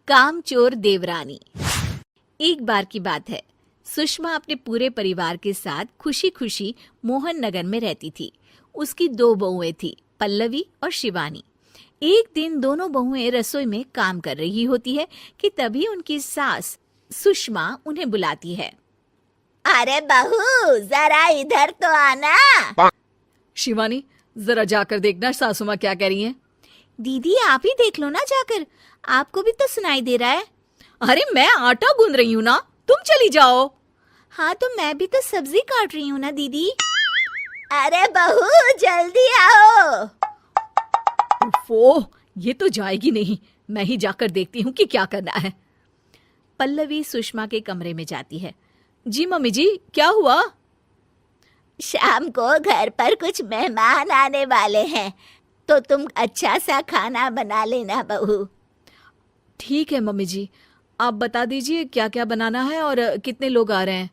कामचोर देवरानी। एक बार की बात है, सुषमा अपने पूरे परिवार के साथ खुशी खुशी मोहन नगर में रहती थी। उसकी 2 बहुएं थी, पल्लवी और शिवानी। एक दिन दोनों बहुएं रसोई में काम कर रही होती है कि तभी उनकी सास सुषमा उन्हें बुलाती है। अरे बहू, जरा इधर तो आना। शिवानी, जरा जाकर देखना सासू माँ क्या कह रही हैं। दीदी आप ही देख लो ना जाकर, आपको भी तो सुनाई दे रहा है। अरे मैं आटा गूंद रही हूँ ना, तुम चली जाओ। हाँ तो मैं भी तो सब्जी काट रही हूँ ना दीदी। अरे बहू जल्दी आओ। ओह, ये तो जाएगी नहीं, मैं ही जाकर देखती हूँ कि क्या करना है। पल्लवी सुषमा के कमरे में जाती है। जी मम्मी जी, क्या हुआ? शाम को घर पर कुछ मेहमान आने वाले हैं, तो तुम अच्छा सा खाना बना लेना बहू। ठीक है मम्मी जी, आप बता दीजिए क्या क्या बनाना है और कितने लोग आ रहे हैं।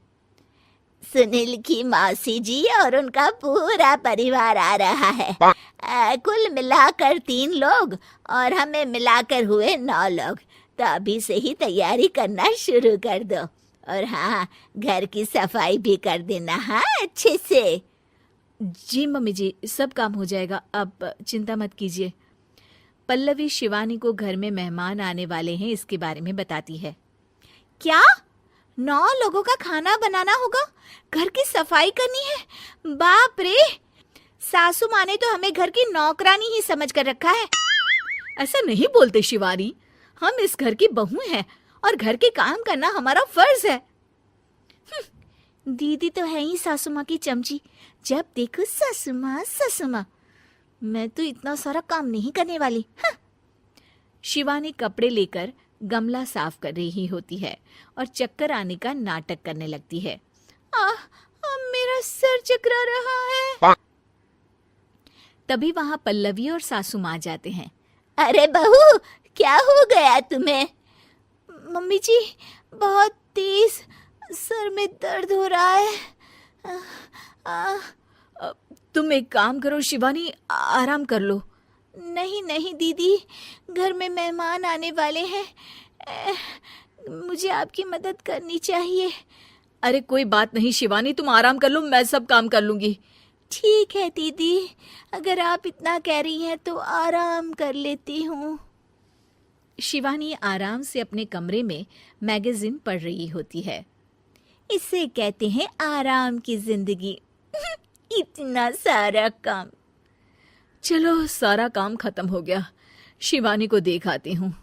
सुनील की मौसी जी और उनका पूरा परिवार आ रहा है। कुल मिलाकर 3 लोग और हमें मिलाकर हुए 9 लोग। तो अभी से ही तैयारी करना शुरू कर दो। और हाँ, घर की सफाई भी कर देना, हाँ अच्छे से। जी मम्मी जी, सब काम हो जाएगा, आप चिंता मत कीजिए। पल्लवी शिवानी को घर में मेहमान आने वाले हैं इसके बारे में बताती है। क्या 9 लोगों का खाना बनाना होगा, घर की सफाई करनी है? बाप रे, सासू माँ ने तो हमें घर की नौकरानी ही समझ कर रखा है। ऐसा नहीं बोलते शिवानी, हम इस घर की बहू हैं और घर के काम करना हमारा फर्ज है। दीदी तो है ही सासू माँ की चमची, जब देखो सासू माँ सासू माँ। मैं तो इतना सारा काम नहीं करने वाली। शिवानी कपड़े लेकर गमला साफ कर रही होती है और चक्कर आने का नाटक करने लगती है। मेरा सर चकरा रहा है। तभी वहां पल्लवी और सासू माँ जाते हैं। अरे बहू, क्या हो गया तुम्हें? मम्मी जी, बहुत तेज सर में दर्द हो रहा है। तुम एक काम करो शिवानी, आराम कर लो। नहीं नहीं दीदी, घर में मेहमान आने वाले हैं, मुझे आपकी मदद करनी चाहिए। अरे कोई बात नहीं शिवानी, तुम आराम कर लो, मैं सब काम कर लूंगी। ठीक है दीदी, अगर आप इतना कह रही हैं तो आराम कर लेती हूँ। शिवानी आराम से अपने कमरे में मैगजीन पढ़ रही होती है। इसे कहते हैं आराम की जिंदगी। इतना सारा काम। चलो सारा काम खत्म हो गया, शिवानी को देख आती हूँ।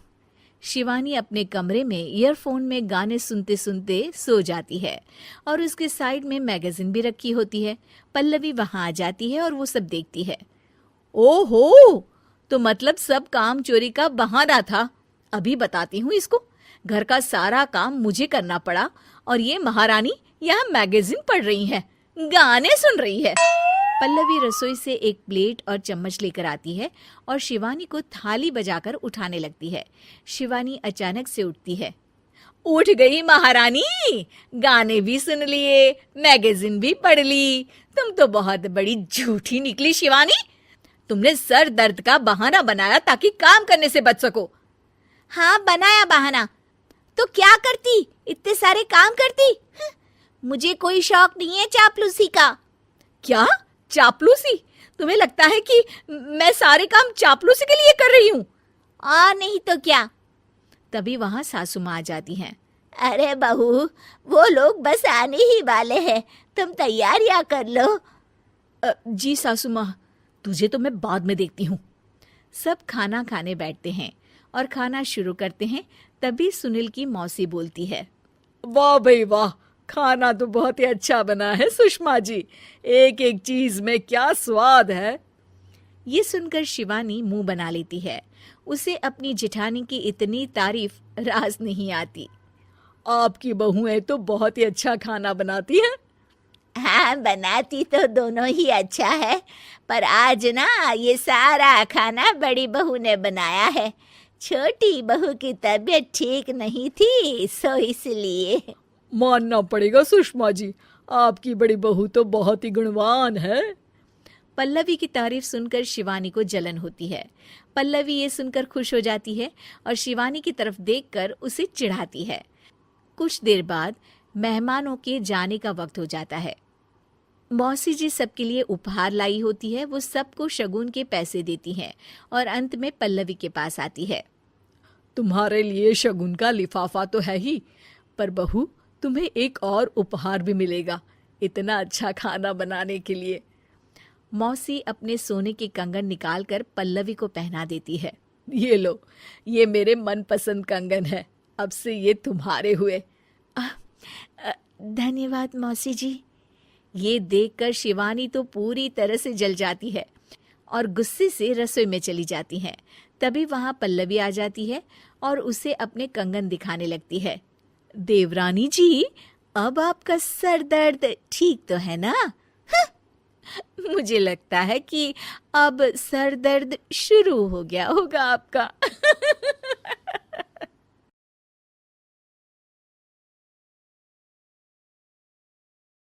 शिवानी अपने कमरे में ईयरफोन में गाने सुनते सुनते सो जाती है और उसके साइड में मैगजीन भी रखी होती है। पल्लवी वहां आ जाती है और वो सब देखती है। ओहो, तो मतलब सब काम चोरी का बहाना था। अभी बताती हूँ इसको। घर का सारा काम मुझे करना पड़ा और ये महारानी यहाँ मैगजीन पढ़ रही है, गाने सुन रही है। पल्लवी रसोई से एक प्लेट और चम्मच लेकर आती है और शिवानी को थाली बजाकर उठाने लगती है। शिवानी अचानक से उठती है। उठ गई महारानी, गाने भी सुन लिए, मैगजीन भी पढ़ ली। तुम तो बहुत बड़ी झूठी निकली शिवानी। तुमने सर दर्द का बहाना बनाया ताकि काम करने से बच सको। हाँ बनाया बहाना, तो क्या करती, इतने सारे काम करती। मुझे कोई शौक नहीं है चापलूसी का। क्या चापलूसी? तुम्हें लगता है कि मैं सारे काम चापलूसी के लिए कर रही हूँ? और नहीं तो क्या। तभी वहां सासू माँ आ जाती हैं। अरे बहू, वो लोग बस आने ही वाले हैं, तुम तैयारियां कर लो। जी सासू माँ, तुझे तो मैं बाद में देखती हूँ। सब खाना खाने बैठते हैं और खाना शुरू करते हैं। तभी सुनील की मौसी बोलती है। वाह भाई वाह, खाना तो बहुत ही अच्छा बना है सुषमा जी, एक एक चीज में क्या स्वाद है। ये सुनकर शिवानी मुंह बना लेती है। उसे अपनी जेठानी की इतनी तारीफ रास नहीं आती। आपकी बहुएं तो बहुत ही अच्छा खाना बनाती हैं। हाँ बनाती तो दोनों ही अच्छा है, पर आज ना ये सारा खाना बड़ी बहू ने बनाया है। छोटी बहू की तबीयत ठीक नहीं थी, सो इसलिए। मानना पड़ेगा सुषमा जी, आपकी बड़ी बहू तो बहुत ही गुणवान है। पल्लवी की तारीफ सुनकर शिवानी को जलन होती है। पल्लवी ये सुनकर खुश हो जाती है और शिवानी की तरफ देखकर उसे चिढ़ाती है। कुछ देर बाद मेहमानों के जाने का वक्त हो जाता है। मौसी जी सबके लिए उपहार लाई होती है। वो सबको शगुन के पैसे देती हैं और अंत में पल्लवी के पास आती है। तुम्हारे लिए शगुन का लिफाफा तो है ही, पर बहू तुम्हें एक और उपहार भी मिलेगा इतना अच्छा खाना बनाने के लिए। मौसी अपने सोने के कंगन निकालकर पल्लवी को पहना देती है। ये लो, ये मेरे मनपसंद कंगन है, अब से ये तुम्हारे हुए। धन्यवाद मौसी जी। ये देखकर शिवानी तो पूरी तरह से जल जाती है और गुस्से से रसोई में चली जाती है। तभी वहां पल्लवी आ जाती है और उसे अपने कंगन दिखाने लगती है। देवरानी जी, अब आपका सर दर्द ठीक तो है ना? मुझे लगता है कि अब सर दर्द शुरू हो गया होगा आपका।